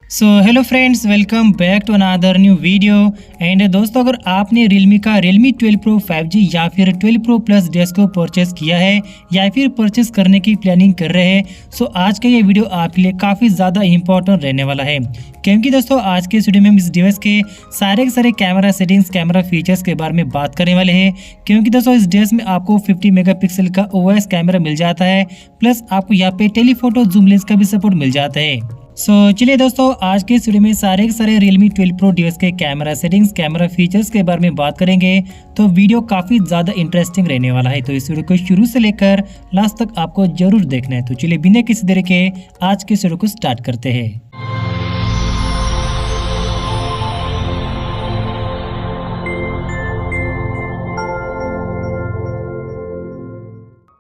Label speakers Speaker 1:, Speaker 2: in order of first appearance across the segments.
Speaker 1: So hello friends, welcome back to another new video. And दोस्तों, अगर आपने Realme का Realme 12 Pro 5G या फिर 12 Pro Plus Dex को परचेस किया है या फिर परचेस करने की प्लानिंग कर रहे हैं, सो आज का ये वीडियो आपके लिए काफ़ी ज़्यादा इंपॉर्टेंट रहने वाला है। क्योंकि दोस्तों आज के इस वीडियो में हम इस डिवाइस के सारे कैमरा सेटिंग्स, कैमरा फीचर्स के बारे में बात करने वाले हैं। क्योंकि दोस्तों इस डिवाइस में आपको 50 मेगापिक्सल का OIS कैमरा मिल जाता है, प्लस आपको यहाँ पे टेलीफोटो जूम लेंस का भी सपोर्ट मिल जाता है। चलिए दोस्तों, आज के इस वीडियो में सारे Realme 12 Pro डिवाइस के कैमरा सेटिंग्स, कैमरा फीचर्स के बारे में बात करेंगे। तो वीडियो काफ़ी ज़्यादा इंटरेस्टिंग रहने वाला है, तो इस वीडियो को शुरू से लेकर लास्ट तक आपको जरूर देखना है। तो चलिए बिना किसी देरी के आज के इस वीडियो को स्टार्ट करते हैं।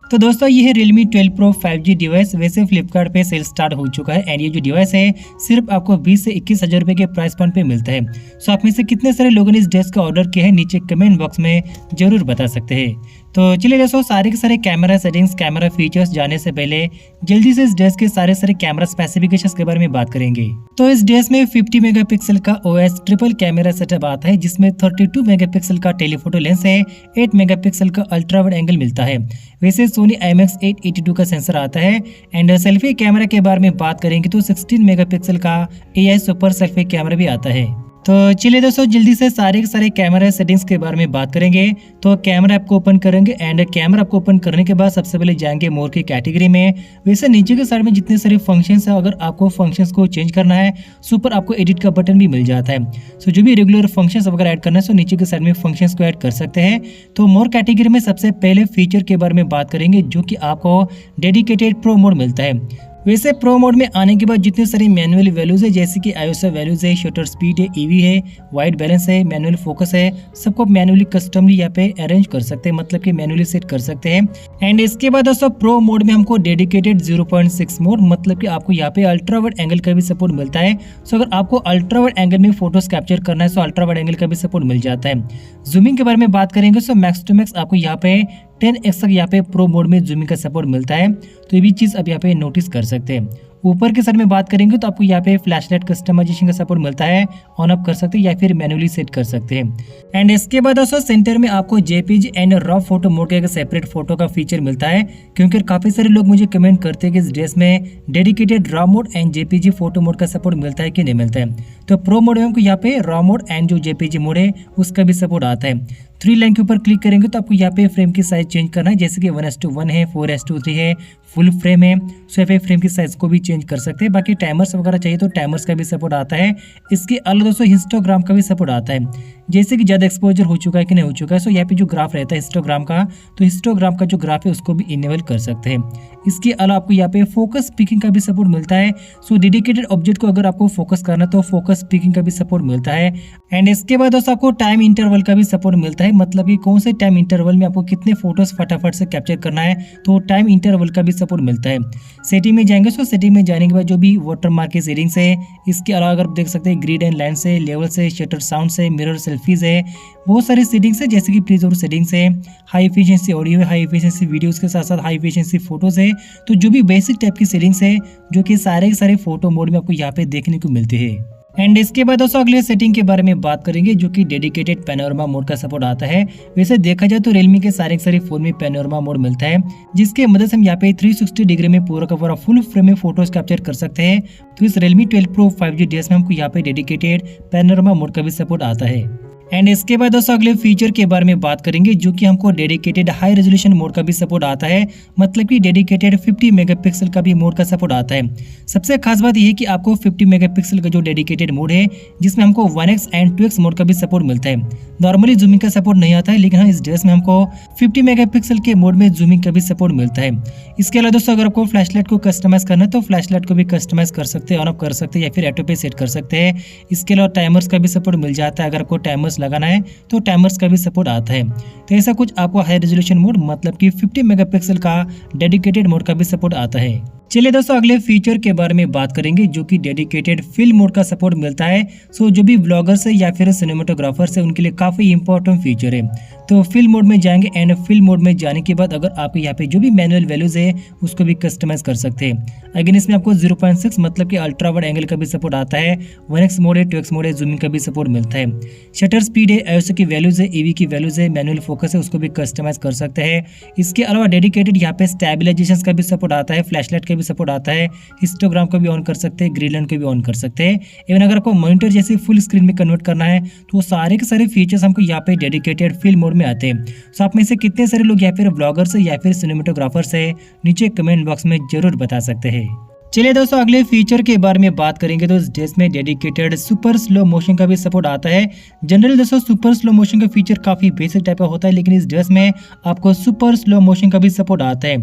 Speaker 1: तो दोस्तों ये है Realme 12 Pro 5G डिवाइस। वैसे फ्लिपकार्ट पे सेल स्टार्ट हो चुका है एंड ये जो डिवाइस है सिर्फ आपको 20 से 21 हज़ार रुपये के प्राइस पॉइंट पे मिलता है। सो आप में से कितने सारे लोगों ने इस डिवाइस का ऑर्डर किया है नीचे कमेंट बॉक्स में जरूर बता सकते हैं। तो चलिए दोस्तों, सारे के सारे कैमरा सेटिंग्स, कैमरा फीचर्स जाने से पहले जल्दी से इस डिवाइस के सारे कैमरा स्पेसिफिकेशंस के बारे में बात करेंगे। तो इस डिवाइस में 50 मेगापिक्सल का OIS ट्रिपल कैमरा सेटअप आता है, जिसमें 32 मेगापिक्सल का टेलीफोटो लेंस है, 8 मेगापिक्सल का अल्ट्रा वाइड एंगल मिलता है। वैसे सोनी IMX882 का सेंसर आता है। एंड सेल्फी कैमरा के बारे में बात करेंगे तो 16 मेगापिक्सल का AI सुपर सेल्फी कैमरा भी आता है। तो चलिए दोस्तों, जल्दी से सारे कैमरा सेटिंग्स के बारे में बात करेंगे। तो कैमरा ऐप को ओपन करेंगे एंड कैमरा ऐप को ओपन करने के बाद सबसे पहले जाएंगे मोर की कैटेगरी में। वैसे नीचे के साइड में जितने सारे फंक्शंस है, अगर आपको फंक्शंस को चेंज करना है सुपर आपको एडिट का बटन भी मिल जाता है। सो जो भी रेगुलर फंक्शंस वगैरह ऐड करना है, सो नीचे के साइड में फंक्शंस को ऐड कर सकते हैं। तो मोर कैटेगरी में सबसे पहले फीचर के बारे में बात करेंगे, जो कि आपको डेडिकेटेड प्रो मोड मिलता है। वैसे प्रो मोड में आने के बाद जितने सारी मैनुअल वैल्यूज है, जैसे कि ISO वैल्यूज है, शटर स्पीड है, EV है, वाइट बैलेंस है, मैनुअल फोकस है, सबको मैनुअली कस्टमली यहाँ पे अरेंज कर सकते हैं, मतलब कि मैनुअली सेट कर सकते हैं। एंड इसके बाद दोस्तों प्रो मोड में हमको डेडिकेटेड 0.6 मोड, मतलब कि आपको यहाँ पे अल्ट्रा वाइड एंगल का भी सपोर्ट मिलता है। सो अगर आपको अल्ट्रा वाइड एंगल में फोटोज कैप्चर करना है तो अल्ट्रा वाइड एंगल का भी सपोर्ट मिल जाता है। जूमिंग के बारे में बात करेंगे तो मैक्स टू मैक्स आपको यहाँ पे 10x तक यहाँ पे प्रो मोड में जूमिंग का सपोर्ट मिलता है। तो ये भी चीज़ आप यहाँ पे नोटिस कर सकते हैं। ऊपर के साइड में बात करेंगे तो आपको यहाँ पे फ्लैशलाइट कस्टमाइजेशन का सपोर्ट मिलता है, ऑन ऑफ कर सकते हैं या फिर मैनुअली सेट कर सकते हैं। एंड इसके बाद दोस्तों सेंटर में आपको JPG and raw photo mode का एक सेपरेट फोटो का फीचर मिलता है। क्योंकि काफी सारे लोग मुझे कमेंट करते हैं कि इस ड्रेस में dedicated raw mode and JPG photo mode का सपोर्ट मिलता है कि नहीं मिलता है। तो प्रो मोड में हमको यहाँ पे रॉ मोड एंड जो JPG मोड है उसका भी सपोर्ट आता है। 3 लाइन के ऊपर क्लिक करेंगे तो आपको यहाँ पे फ्रेम की साइज चेंज करना है, जैसे कि 1:1 है, 4:3 है, फुल फ्रेम है। सो यहाँ पे फ्रेम की साइज को भी चेंज कर सकते हैं। बाकी टाइमर्स वगैरह चाहिए तो टाइमर्स का भी सपोर्ट आता है। इसके अलावा दोस्तों हिस्टोग्राम का भी सपोर्ट आता है, जैसे कि ज़्यादा एक्सपोजर हो चुका है कि नहीं हो चुका है। सो यहाँ पे जो ग्राफ रहता है हिस्टोग्राम का, तो हिस्टोग्राम का जो ग्राफ है उसको भी इनेबल कर सकते हैं। इसके अलावा आपको यहाँ पे फोकस पिकिंग का भी सपोर्ट मिलता है। सो डेडिकेटेड ऑब्जेक्ट को अगर आपको फोकस करना तो फोकस पिकिंग का भी सपोर्ट मिलता है। एंड इसके बाद दोस्तों आपको टाइम इंटरवल का भी सपोर्ट मिलता है, मतलब कि कौन से टाइम इंटरवल में आपको कितने फोटोज फटाफट से कैप्चर करना है, तो टाइम इंटरवल का भी सपोर्ट मिलता है। सेटिंग में जाएंगे तो सेटिंग में जाने के बाद जो भी वाटर मार्क की सेटिंग्स है, इसके अलावा अगर आप देख सकते हैं ग्रिड एंड लाइन से, लेवल से, शटर साउंड से, मिरर सेल्फीज है, बहुत सारी सेटिंग्स है, जैसे कि प्रीजोर सेटिंग्स है, हाई एफिशिएंसी ऑडियो है, हाई एफिशिएंसी वीडियोस के साथ साथ हाई एफिशिएंसी फोटोज है। तो जो भी बेसिक टाइप की सेटिंग्स है जो कि सारे के सारे फोटो मोड में आपको यहाँ पे देखने को मिलते हैं। एंड इसके बाद दोस्तों अगले सेटिंग के बारे में बात करेंगे, जो कि डेडिकेटेड पैनोरमा मोड का सपोर्ट आता है। वैसे देखा जाए तो Realme के सारे फोन में पैनोरमा मोड मिलता है, जिसके मदद से हम यहाँ पे 360 डिग्री में पूरा का पूरा फुल फ्रेम में फोटोज कैप्चर कर सकते हैं। तो इस Realme 12 Pro 5G डिवाइस में हमको यहाँ पे डेडिकेटेड पैनोरमा मोड का भी सपोर्ट आता है। एंड इसके बाद दोस्तों अगले फीचर के बारे में बात करेंगे, जो कि हमको डेडिकेटेड हाई रेजोल्यूशन मोड का भी सपोर्ट आता है, मतलब कि डेडिकेटेड 50 मेगापिक्सल का भी मोड का सपोर्ट आता है। सबसे खास बात यह है कि आपको 50 मेगापिक्सल का जो डेडिकेटेड मोड है, जिसमें हमको 1x एंड 2x मोड का भी सपोर्ट मिलता है। नॉर्मली जूमिंग का सपोर्ट नहीं आता है, लेकिन हाँ इस डिवाइस में हमको 50 मेगापिक्सल के मोड में जूमिंग का भी सपोर्ट मिलता है। इसके अलावा दोस्तों अगर आपको फ्लैशलाइट को कस्टमाइज करना है तो फ्लैशलाइट को भी कस्टमाइज कर सकते हैं, ऑन ऑफ कर सकते हैं या फिर ऑटो पे सेट कर सकते हैं। इसके अलावा टाइमर्स का भी सपोर्ट मिल जाता है। अगर आपको टाइमर्स टाइमर्स लगाना है तो टाइमर्स का भी सपोर्ट आता है। तो ऐसा कुछ आपको हाई रेजोल्यूशन मोड मतलब कि 50 मेगापिक्सल का डेडिकेटेड मोड का भी सपोर्ट आता है। चलिए दोस्तों अगले फीचर के बारे में बात करेंगे जो कि डेडिकेटेड फिल्म मोड का सपोर्ट मिलता है। सो जो भी ब्लॉगर्स है या फिर सिनेमेटोग्राफर्स है उनके लिए काफी इंपॉर्टेंट फीचर है। तो फिल्म मोड में जाएंगे एंड फिल्म मोड में जाने के बाद अगर आप यहाँ पे जो भी मैनुअल वैल्यूज है उसको भी कस्टमाइज कर सकते हैं। अगेन इसमें आपको 0.6 मतलब कि अल्ट्रा वाइड एंगल का भी सपोर्ट आता है, 1x मोड है, 2x मोड है, जूमिंग का भी सपोर्ट मिलता है। शटर स्पीड है, आईएसओ की वैल्यूज है, ईवी की वैल्यूज है, मैनुअल फोकस है उसको भी कस्टमाइज कर सकते हैं। इसके अलावा डेडिकेटेड यहाँ पे स्टेबलाइजेशन का भी सपोर्ट आता है, फ्लैशलाइट का भी सपोर्ट आता है, हिस्टोग्राम को भी ऑन कर सकते हैं, ग्रीनलैंड को भी ऑन कर सकते हैं। इवन अगर आपको मॉनिटर जैसे फुल स्क्रीन में कन्वर्ट करना है तो सारे के सारे फीचर्स हमको यहाँ पे डेडिकेटेड फिल्म मोड में आते हैं। तो आप में से कितने सारे लोग या फिर ब्लॉगर्स है या फिर सिनेमेटोग्राफर्स है नीचे कमेंट बॉक्स में जरूर बता सकते हैं। चलिए दोस्तों अगले फीचर के बारे में बात करेंगे तो इस ड्रेस में डेडिकेटेड सुपर स्लो मोशन का भी सपोर्ट आता है। जनरली दोस्तों सुपर स्लो मोशन का फीचर काफी बेसिक टाइप का होता है, लेकिन इस ड्रेस में आपको सुपर स्लो मोशन का भी सपोर्ट आता है।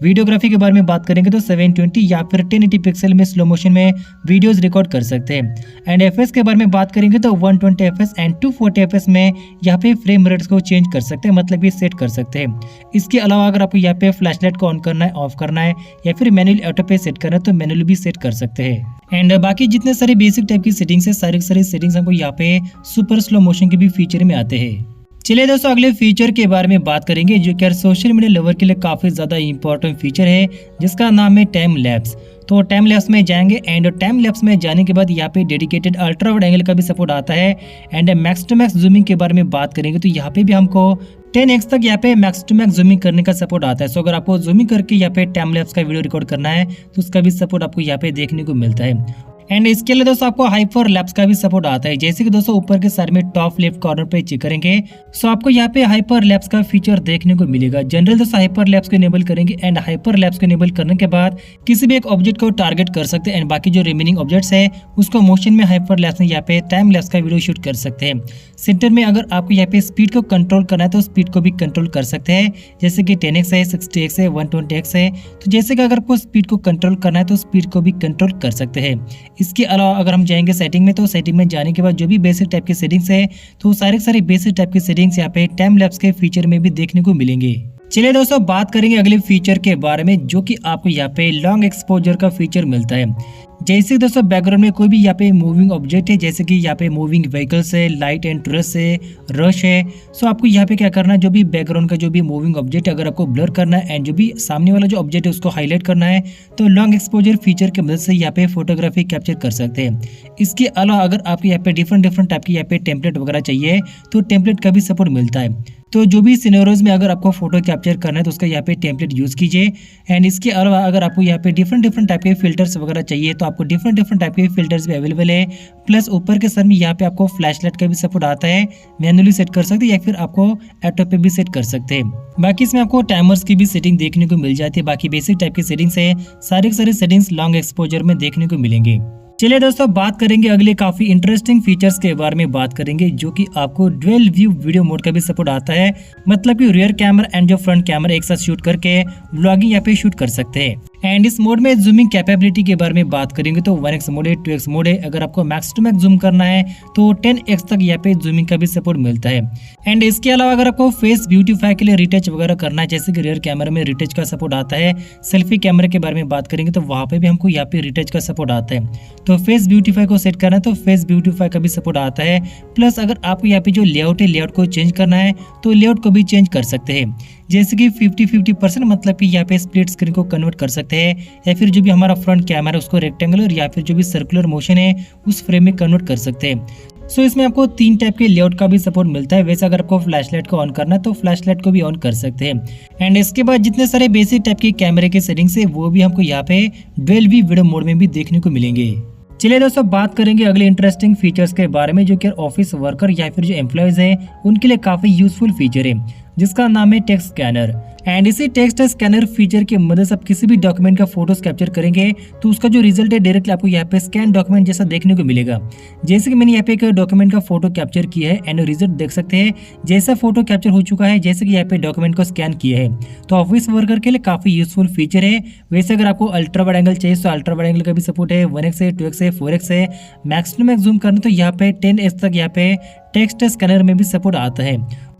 Speaker 1: वीडियोग्राफी के बारे में बात करेंगे तो 720 या फिर 1080 पिक्सल में स्लो मोशन में वीडियोस रिकॉर्ड कर सकते हैं। एंड एफएस के बारे में बात करेंगे तो 120 एफएस एंड 240 एफएस में यहाँ पे फ्रेम रेट्स को चेंज कर सकते हैं, मतलब ये सेट कर सकते हैं। इसके अलावा अगर आपको यहाँ पे फ्लैशलाइट को ऑन करना है, ऑफ करना है या फिर मैनुअल ऑटो पे सेट करना है तो मैनुअल भी सेट कर सकते हैं। एंड बाकी जितने सारे बेसिक टाइप की सेटिंग्स है सारी सेटिंग्स हमको यहाँ पे सुपर स्लो मोशन के भी फीचर में आते हैं। चलिए दोस्तों अगले फीचर के बारे में बात करेंगे जो कि सोशल मीडिया लवर के लिए काफी ज्यादा इंपॉर्टेंट फीचर है जिसका नाम है टाइम लैप्स। तो टाइम लैप्स में जाएंगे एंड टाइम लैप्स में जाने के बाद यहाँ पे डेडिकेटेड अल्ट्रा वाइड एंगल का भी सपोर्ट आता है। And max to max zooming के बारे में बात करेंगे तो यहाँ पे भी हमको 10x तक यहाँ पे मैक्स टू मैक्स जूमिंग करने का सपोर्ट आता है। सो अगर आपको जूमिंग करके यहाँ पे टाइम लैप्स का वीडियो रिकॉर्ड करना है तो उसका भी सपोर्ट आपको यहाँ पे देखने को मिलता है। एंड इसके लिए दोस्तों आपको हाइपर लैप्स का भी सपोर्ट आता है। जैसे कि दोस्तों ऊपर के साइड में टॉप लेफ्ट कॉर्नर पे चेक करेंगे सो आपको यहाँ पे हाइपर लैप्स का फीचर देखने को मिलेगा। जनरल दोस्तों हाइपर लैप्स को इनेबल करेंगे एंड हाइपर लैप्स को इनेबल करने के बाद किसी भी एक ऑब्जेक्ट को टारगेट कर सकते हैं एंड बाकी जो रिमेनिंग ऑब्जेक्ट्स है उसको मोशन में हाइपर लैप्स में यहाँ पे टाइम लैप्स का वीडियो शूट कर सकते हैं। सेंटर में अगर आपको यहाँ पे स्पीड को कंट्रोल करना है तो स्पीड को भी कंट्रोल कर सकते हैं, जैसे कि 10x है, 60x है, 120x है। तो जैसे कि अगर आपको स्पीड को कंट्रोल करना है तो स्पीड को भी कंट्रोल कर सकते हैं। इसके अलावा अगर हम जाएंगे सेटिंग में तो सेटिंग में जाने के बाद जो भी बेसिक टाइप की सेटिंग्स है तो सारे बेसिक टाइप की सेटिंग्स यहाँ पे टाइम लैप्स के फीचर में भी देखने को मिलेंगे। चलिए दोस्तों बात करेंगे अगले फीचर के बारे में जो कि आपको यहाँ पे लॉन्ग एक्सपोजर का फीचर मिलता है। जैसे दोस्तों बैकग्राउंड में कोई भी यहाँ पे मूविंग ऑब्जेक्ट है, जैसे कि यहाँ पे मूविंग व्हीकल्स है, लाइट एंड ट्रस है, रश है। सो आपको यहाँ पे क्या करना है, जो भी बैकग्राउंड का जो भी मूविंग ऑब्जेक्ट अगर आपको ब्लर करना है एंड जो भी सामने वाला जो ऑब्जेक्ट है उसको हाईलाइट करना है तो लॉन्ग एक्सपोजर फीचर की मदद से यहाँ पे फोटोग्राफी कैप्चर कर सकते हैं। इसके अलावा अगर आपको यहाँ पे डिफरेंट टाइप की यहाँ पे टेम्पलेट वगैरह चाहिए तो टेम्पलेट का भी सपोर्ट मिलता है। तो जो भी सिनेरियोज में अगर आपको फोटो कैप्चर करना है तो उसका यहाँ पे टेम्पलेट यूज कीजिए। एंड इसके अलावा अगर आपको यहाँ पे डिफरेंट टाइप के फिल्टर्स वगैरह चाहिए तो आपको डिफरेंट टाइप के फिल्टर्स भी अवेलेबल है। प्लस ऊपर के सर में यहाँ पे आपको फ्लैशलाइट का भी सपोर्ट आता है, मैनुअली सेट कर सकते हैं या फिर आपको ऑटो पे भी सेट कर सकते हैं। बाकी इसमें आपको टाइमर्स की भी सेटिंग देखने को मिल जाती है। बाकी बेसिक टाइप की सेटिंग्स है, सारी सेटिंग्स लॉन्ग एक्सपोजर में देखने को मिलेंगे। चलिए दोस्तों बात करेंगे अगले काफी इंटरेस्टिंग फीचर्स के बारे में बात करेंगे जो कि आपको डुअल व्यू वीडियो मोड का भी सपोर्ट आता है, मतलब कि रियर कैमरा एंड जो फ्रंट कैमरा एक साथ शूट करके व्लॉगिंग यहाँ पे शूट कर सकते हैं। एंड इस मोड में जूमिंग कैपेबिलिटी के बारे में बात करेंगे तो 1x मोड है, 2x मोड है। अगर आपको मैक्स टू मैक्स जूम करना है तो 10x तक यहाँ पे जूमिंग का भी सपोर्ट मिलता है। एंड इसके अलावा अगर आपको फेस ब्यूटीफाई के लिए रिटच वगैरह करना है, जैसे कि रियर कैमरा में रिटच का सपोर्ट आता है, सेल्फी कैमरे के बारे में बात करेंगे तो वहाँ पे भी हमको यहाँ पे रिटच का सपोर्ट आता है। तो फेस ब्यूटीफाई को सेट करना है तो फेस ब्यूटीफाई का भी सपोर्ट आता है। प्लस अगर आपको यहाँ पे जो लेआउट है लेआउट को चेंज करना है तो लेआउट को भी चेंज कर सकते हैं, जैसे कि 50-50% मतलब कि यहाँ पे स्प्लिट स्क्रीन को कन्वर्ट कर सकते हैं या फिर जो भी हमारा फ्रंट कैमरा है उसको रेक्टेंगुलर या फिर जो भी सर्कुलर मोशन है उस फ्रेम में कन्वर्ट कर सकते हैं। सो इसमें आपको 3 टाइप के लेआउट का भी सपोर्ट मिलता है। वैसे अगर आपको फ्लैशलाइट को ऑन करना है तो फ्लैशलाइट को भी ऑन कर सकते हैं। एंड इसके बाद जितने सारे बेसिक टाइप के कैमरे के सेटिंग्स है वो भी हमको यहाँ पे डुअल व्यू वीडियो मोड में भी देखने को मिलेंगे। चलिए दोस्तों बात करेंगे अगले इंटरेस्टिंग फीचर्स के बारे में जो कि ऑफिस वर्कर या फिर जो एम्प्लॉयज हैं उनके लिए काफी यूजफुल फीचर है जिसका नाम है टेक्स्ट स्कैनर। एंड इसी टेक्स्ट स्कैनर फीचर की मदद से आप किसी भी डॉक्यूमेंट का फोटोज कैप्चर करेंगे तो उसका जो रिजल्ट है डायरेक्टली आपको यहाँ पे स्कैन डॉक्यूमेंट जैसा देखने को मिलेगा। जैसे कि मैंने यहाँ पे एक डॉक्यूमेंट का फोटो कैप्चर किया है एंड रिजल्ट देख सकते हैं जैसा फोटो कैप्चर हो चुका है जैसे कि यहाँ पे डॉक्यूमेंट को स्कैन किया है। तो ऑफिस वर्कर के लिए काफी यूजफुल फीचर है। वैसे अगर आपको अल्ट्रा वाइड एंगल चाहिए तो अल्ट्रा वाइड एंगल का भी सपोर्ट है, 1x है, 2x है, 4x है। मैक्स टू मैक्स जूम करना तो यहाँ पे 10x तक यहाँ पे टेक्स्ट स्कैनर में भी सपोर्ट आता है।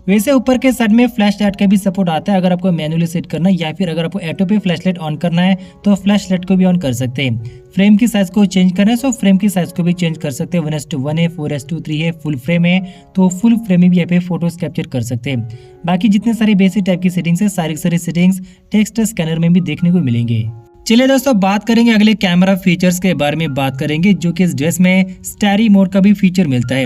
Speaker 1: वैसे ऊपर के साइड में फ्लैश लाइट का भी सपोर्ट आता है अगर आपको मैनुअली सेट करना है या फिर अगर आपको ऑटो पे फ्लैश लाइट ऑन करना है तो फ्लैश लाइट को भी ऑन कर सकते हैं। फ्रेम की साइज को चेंज करना है तो फ्रेम की साइज को भी चेंज कर सकते हैं। 1:1 है, 4:3 है, फुल फ्रेम है तो फुल फ्रेम में भी यहाँ पे फोटोज कैप्चर कर सकते हैं। बाकी जितने सारे बेसिक टाइप की सेटिंग्स है सारी सेटिंग्स टेक्स्ट स्कैनर में भी देखने को मिलेंगे। चलिए दोस्तों बात करेंगे अगले कैमरा फीचर्स के बारे में बात करेंगे जो कि इस ड्रेस में स्टैरी मोड का भी फीचर मिलता है।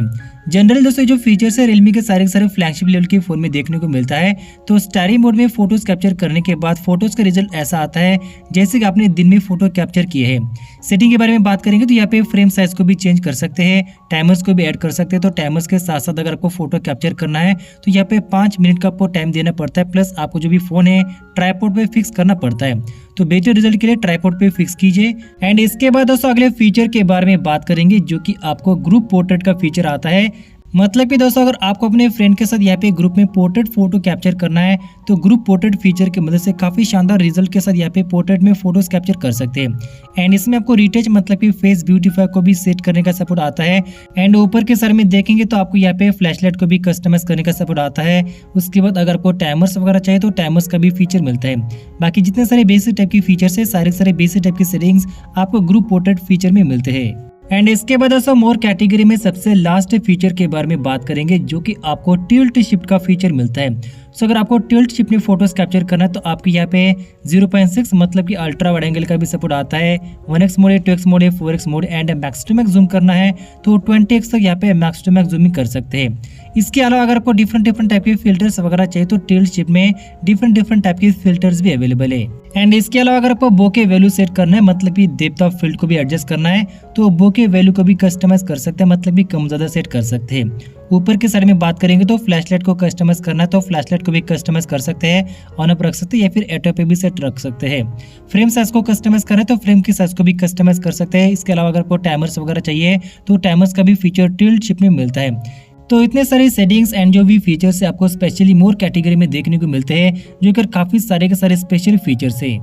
Speaker 1: जनरली दोस्तों जो फीचर्स है रियलमी के सारे फ्लैगशिप लेवल के फोन में देखने को मिलता है। तो स्टैरी मोड में फोटोज कैप्चर करने के बाद फोटोज का रिजल्ट ऐसा आता है जैसे कि आपने दिन में फोटो कैप्चर किए हैं। सेटिंग के बारे में बात करेंगे तो यहाँ पे फ्रेम साइज को भी चेंज कर सकते हैं, टाइमर्स को भी ऐड कर सकते हैं। तो टाइमर्स के साथ साथ अगर आपको फोटो कैप्चर करना है तो यहाँ पे 5 मिनट का आपको टाइम देना पड़ता है, प्लस आपको जो भी फोन है ट्राइपॉड पे फिक्स करना पड़ता है। तो बेहतर रिजल्ट के लिए ट्राइपॉड पे फिक्स कीजिए। एंड इसके बाद दोस्तों अगले फीचर के बारे में बात करेंगे जो कि आपको ग्रुप पोर्ट्रेट का फीचर आता है। मतलब कि दोस्तों अगर आपको अपने फ्रेंड के साथ यहाँ पे ग्रुप में पोर्ट्रेट फोटो कैप्चर करना है तो ग्रुप पोर्ट्रेट फीचर की मदद से काफी शानदार रिजल्ट के साथ यहाँ पे पोर्ट्रेट में फोटोज कैप्चर कर सकते हैं। एंड इसमें आपको रिटच मतलब कि फेस ब्यूटीफाई को भी सेट करने का सपोर्ट आता है। एंड ऊपर के सर में देखेंगे तो आपको यहाँ पे फ्लैशलाइट को भी कस्टमाइज करने का सपोर्ट आता है। उसके बाद अगर आपको टाइमर्स वगैरह चाहिए तो टाइमर्स का भी फीचर मिलता है। बाकी जितने सारे बेसिक टाइप की फीचर्स है सारे बेसिक टाइप की सेटिंग्स आपको ग्रुप पोर्ट्रेट फीचर में मिलते हैं। एंड इसके बाद दोस्तों मोर कैटेगरी में सबसे लास्ट फीचर के बारे में बात करेंगे जो कि आपको टिल्ट शिफ्ट का फीचर मिलता है। सो अगर आपको टिल्ट शिफ्ट में फोटोज कैप्चर करना है तो आपको यहाँ पे 0.6 मतलब कि अल्ट्रा वाइड एंगल का भी सपोर्ट आता है। 1x मोड है, 2x मोड है, 4x mode and max to max zoom करना है तो 20x तक यहाँ पे मैक्स टू मैक्स जूमिंग कर सकते हैं। इसके अलावा अगर आपको डिफरेंट टाइप के फिल्टर्स वगैरह चाहिए तो टिल्ट शिफ्ट में डिफरेंट टाइप के फिल्टर्स भी अवेलेबल है। एंड इसके अलावा अगर आपको बोके वैल्यू सेट करना है मतलब कि डेप्थ ऑफ फील्ड को भी एडजस्ट करना है तो बोके वैल्यू को भी कस्टमाइज कर सकते हैं, मतलब कि कम ज्यादा सेट कर सकते हैं। ऊपर के साइड में बात करेंगे तो फ्लैशलाइट को कस्टमाइज करना है तो फ्लैशलाइट को भी कस्टमाइज कर सकते हैं, ऑन अप रख सकते हैं या फिर ऑटो पे भी सेट रख सकते हैं। फ्रेम साइज को कस्टमाइज करना है तो फ्रेम की साइज को भी कस्टमाइज कर सकते हैं। इसके अलावा अगर आपको टाइमर्स वगैरह चाहिए तो टाइमर्स का भी फीचर टिल्ट शिफ्ट में मिलता है। तो इतने सारे सेटिंग्स एंड जो भी फीचर्स है आपको स्पेशली मोर कैटेगरी में देखने को मिलते हैं जो कि काफी सारे के सारे स्पेशल फीचर्स है।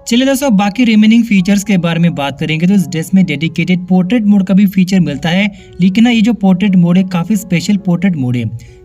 Speaker 1: चलिए दोस्तों बाकी रिमेनिंग फीचर्स के बारे में बात करेंगे तो इस ड्रेस में डेडिकेटेड पोर्ट्रेट मोड का भी फीचर मिलता है। लेकिन ये जो पोर्ट्रेट मोड है काफी स्पेशल पोर्ट्रेट मोड है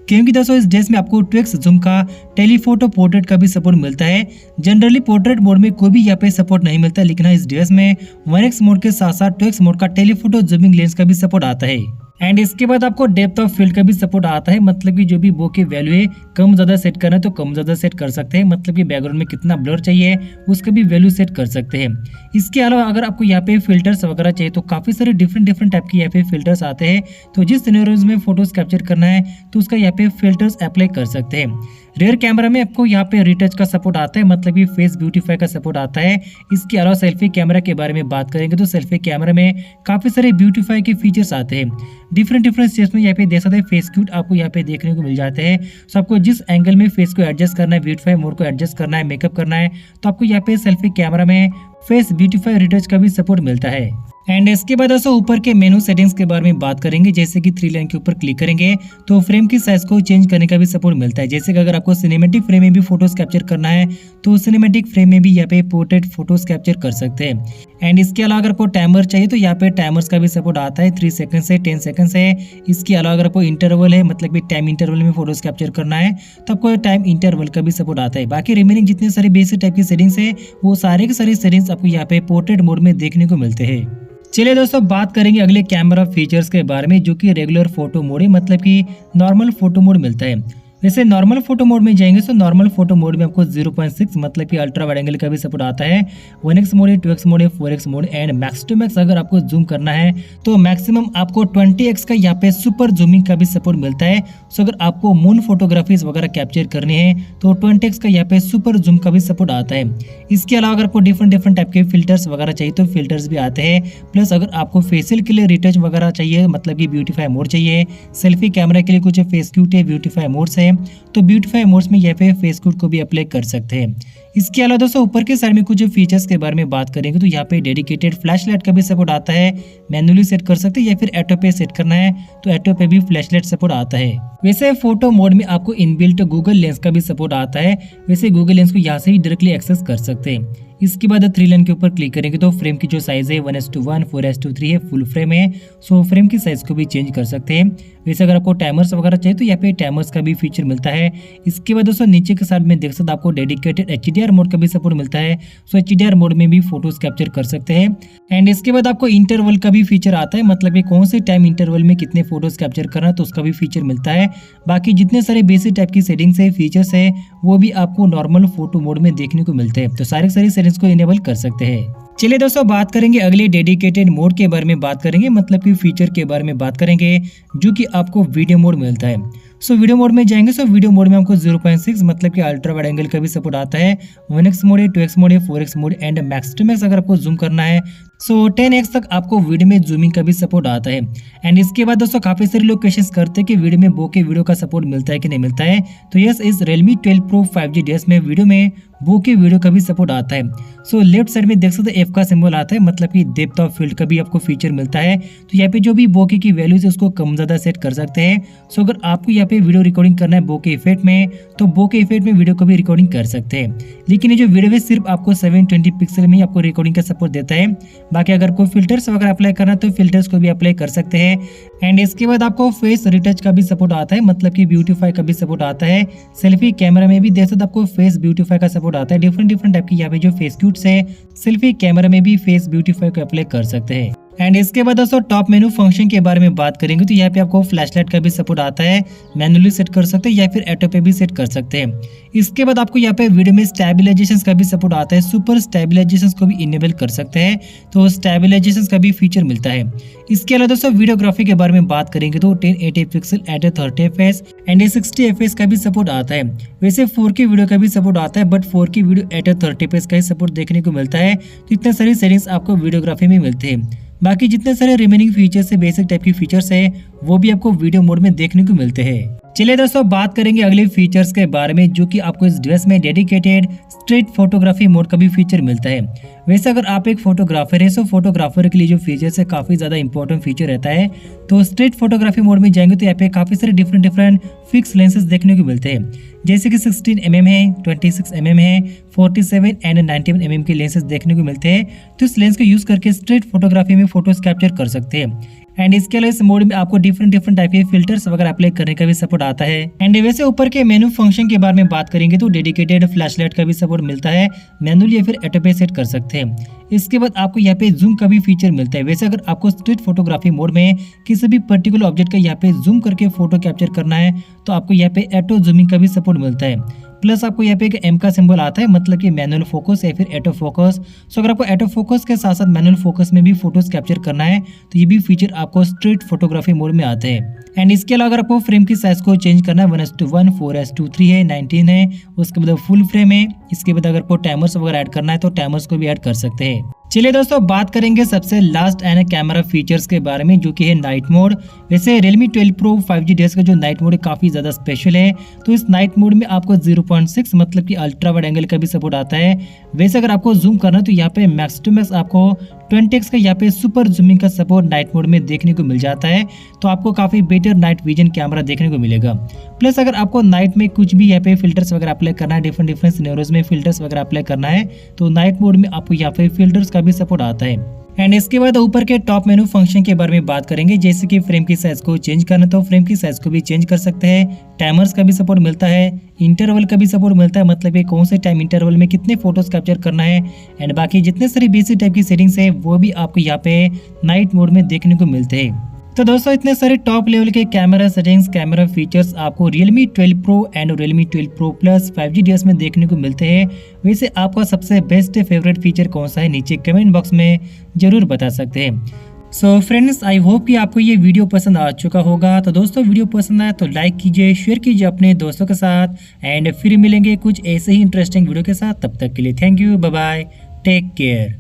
Speaker 1: क्योंकि दोस्तों इस ड्रेस में आपको 2x जूम का टेलीफोटो पोर्ट्रेट का भी सपोर्ट मिलता है। जनरली पोर्ट्रेट मोड में कोई भी यहाँ पे सपोर्ट नहीं मिलता, लेकिन इस ड्रेस में 1x मोड के साथ साथ 2x मोड का टेलीफोटो जूमिंग लेंस का भी सपोर्ट आता है। एंड इसके बाद आपको डेप्थ ऑफ फील्ड का भी सपोर्ट आता है, मतलब कि जो भी बोके वैल्यू है कम ज्यादा सेट करना है तो कम ज्यादा सेट कर सकते हैं, मतलब कि बैकग्राउंड में कितना ब्लर चाहिए उसका भी वैल्यू सेट कर सकते हैं। इसके अलावा अगर आपको यहाँ पे फिल्टर्स वगैरह चाहिए तो काफी सारे डिफरेंट टाइप के यहाँ पे फिल्टर्स आते हैं। तो जिस सिनेरियोज में फोटोज कैप्चर करना है तो उसका यहाँ पे फिल्टर्स अप्लाई कर सकते हैं। रेयर कैमरा में आपको यहाँ पे रिटच का सपोर्ट आता है, मतलब कि फेस ब्यूटीफाई का सपोर्ट आता है। इसके अलावा सेल्फी कैमरा के बारे में बात करेंगे तो सेल्फी कैमरा में काफी सारे ब्यूटीफाई के फीचर्स आते हैं। डिफरेंट स्टेप्स में यहाँ पे देख सकते हैं फेस क्यूट आपको यहाँ पे देखने को मिल जाते हैं। तो आपको जिस एंगल में फेस को एडजस्ट करना है, ब्यूटीफाई मोड को एडजस्ट करना है, मेकअप करना है तो आपको यहाँ पे सेल्फी कैमरा में फेस ब्यूटीफाई रिटच का भी सपोर्ट मिलता है। एंड इसके बाद दोस्तों ऊपर के मेनू सेटिंग्स के बारे में बात करेंगे। जैसे कि 3 लाइन के ऊपर क्लिक करेंगे तो फ्रेम की साइज को चेंज करने का भी सपोर्ट मिलता है। जैसे कि अगर आपको सिनेमेटिक फ्रेम में भी फोटोज कैप्चर करना है तो सिनेमेटिक फ्रेम में भी यहाँ पे पोर्ट्रेट फोटोज कैप्चर कर सकते हैं। एंड इसके अलावा अगर आपको टाइमर चाहिए तो यहाँ पे टाइमर्स का भी सपोर्ट आता है, 3 सेकंड से 10 सेकंड से। इसके अलावा अगर आपको इंटरवल है मतलब कि टाइम इंटरवल में फोटोज कैप्चर करना है तो आपको टाइम इंटरवल का भी सपोर्ट आता है। बाकी रिमेनिंग जितने सारे बेसिक टाइप की सेटिंग्स है वो सारे के सारे सेटिंग्स आपको यहाँ पे पोर्ट्रेट मोड में देखने को मिलते हैं। चलिए दोस्तों बात करेंगे अगले कैमरा फीचर्स के बारे में जो कि रेगुलर फोटो मोड है, मतलब कि नॉर्मल फोटो मोड मिलता है। वैसे नॉर्मल फोटो मोड में जाएंगे तो नॉर्मल फोटो मोड में आपको 0.6 मतलब कि अल्ट्रा वाइड एंगल का भी सपोर्ट आता है। 1x मोड है, 2x मोड है, 4x mode and max to max अगर आपको जूम करना है तो मैक्सिमम आपको 20x का यहाँ पे सुपर जूमिंग का भी सपोर्ट मिलता है। सो अगर आपको मून फोटोग्राफीज वगैरह कैप्चर करनी है तो 20x का यहाँ पे सुपर जूम का भी सपोर्ट आता है। इसके अलावा अगर आपको डिफरेंट टाइप के फिल्टर्स वगैरह चाहिए तो फिल्टर्स भी आते हैं। प्लस अगर आपको फेशियल के लिए रिटच वगैरह चाहिए मतलब कि ब्यूटीफाई मोड चाहिए, सेल्फी कैमरा के लिए कुछ फेस क्यूट है ब्यूटीफाई मोड्स है, हैं तो ब्यूटीफाई मोड्स में यहाँ पे फेस कोड को भी अप्लाई कर सकते हैं। इसके अलावा दोस्तों ऊपर के साइड में कुछ फीचर्स के बारे में बात करेंगे तो यहाँ पे डेडिकेटेड फ्लैश लाइट का भी सपोर्ट आता है, मैन्युअली सेट कर सकते हैं या फिर ऑटो पे सेट करना है तो ऑटो पे भी फ्लैश लाइट सपोर्ट आता है। वैसे फोटो मोड में आपको इनबिल्ट गूगल लेंस का भी सपोर्ट आता है, वैसे गूगल लेंस को यहाँ से ही डायरेक्टली एक्सेस कर सकते हैं। इसके बाद 3 लाइन के ऊपर क्लिक करेंगे तो फ्रेम की जो साइज है 1:1 4:3 है, फुल फ्रेम है, सो फ्रेम की साइज को भी चेंज कर सकते हैं। वैसे अगर आपको टाइमर्स वगैरह चाहिए तो यहाँ पे टाइमर्स का भी फीचर मिलता है। इसके बाद दोस्तों नीचे के साइड में देख सकते आपको डेडिकेटेड HDR मोड का भी सपोर्ट मिलता है, सो HDR मोड में भी फोटोज कैप्चर कर सकते हैं। एंड इसके बाद आपको इंटरवल का भी फीचर आता है, मतलब कि कौन से टाइम इंटरवल में कितने फोटोज कैप्चर करना तो उसका भी फीचर मिलता है। बाकी जितने सारे बेसिक टाइप की सेटिंग्स है, फीचर्स है, वो भी आपको नॉर्मल फोटो मोड में देखने को मिलते हैं, तो सारी सेटिंग्स को इनेबल कर सकते हैं। चलिए दोस्तों बात करेंगे अगले डेडिकेटेड मोड के बारे में बात करेंगे, मतलब कि फीचर के बारे में बात करेंगे जो कि आपको वीडियो मोड मिलता है। सो वीडियो मोड में जाएंगे, सो वीडियो मोड में हमको 0.6 मतलब कि अल्ट्रा वाइड एंगल का भी सपोर्ट आता है, 1x मोड है, 2x मोड है, 4x mode and max to max अगर आपको जूम करना है सो 10x तक आपको वीडियो में जूमिंग का भी सपोर्ट आता है। एंड इसके बाद दोस्तों काफी सारे लोग क्वेश्चंस करते हैं कि वीडियो में बोके वीडियो का सपोर्ट मिलता है कि नहीं मिलता है, तो यस इस Realme 12 Pro 5G DS में वीडियो में बोके वीडियो का भी सपोर्ट आता है। सो लेफ्ट साइड में देख सकते हैं F का सिंबल आता है, मतलब कि डेप्थ ऑफ फील्ड का भी आपको फीचर मिलता है, तो यहाँ पे जो भी बोके की वैल्यूज है उसको कम ज्यादा सेट कर सकते हैं। सो अगर आपको यहाँ पे वीडियो रिकॉर्डिंग करना है बोके इफेक्ट में तो बोके इफेक्ट में वीडियो को भी रिकॉर्डिंग कर सकते हैं, लेकिन ये जो वीडियो है सिर्फ आपको 720 पिक्सल में ही आपको रिकॉर्डिंग का सपोर्ट देता है। बाकी अगर कोई फिल्टर्स वगैरह अप्लाई करना तो फिल्टर्स को भी अप्लाई कर सकते हैं। एंड इसके बाद आपको फेस रिटच का भी सपोर्ट आता है, मतलब कि ब्यूटीफाई का भी सपोर्ट आता है। सेल्फी कैमरा में भी देख सकते आपको फेस ब्यूटीफाई का सपोर्ट आता है। डिफरेंट टाइप की यहाँ पे जो फेस क्यूट्स है, सेल्फी कैमरा में भी फेस ब्यूटीफाई को अप्लाई कर सकते हैं। एंड इसके बाद दोस्तों टॉप मेनू फंक्शन के बारे में बात करेंगे तो यहाँ पे आपको फ्लैश लाइट का भी सपोर्ट आता है, मैनुअली सेट कर सकते हैं या फिर ऑटो पे भी सेट कर सकते हैं। इसके बाद आपको यहाँ पे वीडियो में स्टेबलाइजेशन का भी सपोर्ट आता है, सुपर स्टेबलाइजेशन को भी इनेबल कर सकते हैं, तो स्टेबलाइजेशन का भी फीचर मिलता है। इसके अलावा दोस्तों वीडियोग्राफी के बारे में बात करेंगे तो 1080 pixel at 30 fps and 60 fps का भी सपोर्ट आता है। वैसे 4K वीडियो का भी सपोर्ट आता है, but 4K video at 30 fps का ही सपोर्ट देखने को मिलता है, तो इतने सारी सेटिंग्स आपको वीडियोग्राफी में मिलते हैं। बाकी जितने सारे रिमेनिंग फीचर्स है, बेसिक टाइप की फीचर्स है, वो भी आपको वीडियो मोड में देखने को मिलते हैं। चलिए दोस्तों बात करेंगे अगले फीचर्स के बारे में जो कि आपको इस डिवाइस में डेडिकेटेड स्ट्रीट फोटोग्राफी मोड का भी फीचर मिलता है। वैसे अगर आप एक फोटोग्राफर है तो फोटोग्राफर के लिए जो फीचर्स है काफी ज्यादा इंपॉर्टेंट फीचर रहता है। तो स्ट्रीट फोटोग्राफी मोड में जाएंगे तो यहाँ पे काफी सारे डिफरेंट फिक्स लेंसेज देखने को मिलते हैं, जैसे कि 16mm है, 26mm है, 47 एंड 91mm के लेंसेज देखने को मिलते हैं। तो इस लेंस को यूज करके स्ट्रीट फोटोग्राफी में फोटोज कैप्चर कर सकते हैं। एंड इसके अलावा इस मोड में आपको डिफरेंट टाइप के फिल्टर्स वगैरह अप्लाई करने का भी सपोर्ट आता है। एंड वैसे ऊपर के मेनू फंक्शन के बारे में बात करेंगे तो डेडिकेटेड फ्लैश लाइट का भी सपोर्ट मिलता है, मैनुअली या फिर ऑटो पे सेट कर सकते हैं। इसके बाद आपको यहाँ पे जूम का भी फीचर मिलता है। वैसे अगर आपको स्ट्रीट फोटोग्राफी मोड में किसी भी पर्टिकुलर ऑब्जेक्ट का यहाँ पे जूम करके फोटो कैप्चर करना है तो आपको यहाँ पे ऑटो जूमिंग का भी सपोर्ट मिलता है। प्लस आपको यहाँ पे एक M का सिंबल आता है, मतलब कि मैनुअल फोकस या फिर ऑटो फोकस। सो अगर आपको ऑटो फोकस के साथ साथ मैनुअल फोकस में भी फोटोज कैप्चर करना है तो ये भी फीचर आपको स्ट्रीट फोटोग्राफी मोड में आते हैं। एंड इसके अलावा अगर आपको फ्रेम की साइज को चेंज करना है 1:1 4:3 है, 19 है, उसके बाद फुल फ्रेम है। इसके बाद अगर आपको टाइमर्स वगैरह ऐड करना है तो टाइमर्स को भी ऐड कर सकते हैं। चलिए दोस्तों बात करेंगे सबसे लास्ट एंड कैमरा फीचर्स के बारे में जो कि है नाइट मोड। वैसे Realme 12 Pro 5G DS का जो नाइट मोड है काफी ज्यादा स्पेशल है, तो इस नाइट मोड में आपको 0.6 मतलब कि अल्ट्रा वाइड एंगल का भी सपोर्ट आता है। वैसे अगर आपको जूम करना है तो यहाँ पे मैक्स टू मैक्स आपको 20x का यहाँ पे सुपर जूमिंग का सपोर्ट नाइट मोड में देखने को मिल जाता है, तो आपको काफी बेटर नाइट विजन कैमरा देखने को मिलेगा। प्लस अगर आपको नाइट में कुछ भी यहाँ पे फिल्टर्स वगैरह अप्लाई करना है, डिफरेंट सिनेरियोज में फिल्टर्स वगैरह अप्लाई करना है तो नाइट मोड में आपको यहाँ पे फिल्टर्स का भी सपोर्ट आता है। एंड इसके बाद ऊपर के टॉप मेनू फंक्शन के बारे में बात करेंगे, जैसे कि फ्रेम की साइज को चेंज करना तो फ्रेम की साइज को भी चेंज कर सकते हैं। टाइमर्स का भी सपोर्ट मिलता है, इंटरवल का भी सपोर्ट मिलता है, मतलब ये कौन से टाइम इंटरवल में कितने फोटोज कैप्चर करना है। एंड बाकी जितने सारे बेसिक टाइप की सेटिंग्स है वो भी आपको यहाँ पे नाइट मोड में देखने को मिलते हैं। तो दोस्तों इतने सारे टॉप लेवल के कैमरा सेटिंग्स, कैमरा फीचर्स आपको Realme 12 Pro and Realme 12 Pro Plus 5G DS में देखने को मिलते हैं। वैसे आपका सबसे बेस्ट फेवरेट फीचर कौन सा है नीचे कमेंट बॉक्स में जरूर बता सकते हैं। सो फ्रेंड्स आई होप कि आपको ये वीडियो पसंद आ चुका होगा। तो दोस्तों वीडियो पसंद आया तो लाइक कीजिए, शेयर कीजिए अपने दोस्तों के साथ एंड फिर मिलेंगे कुछ ऐसे ही इंटरेस्टिंग वीडियो के साथ। तब तक के लिए thank you, bye bye, take care.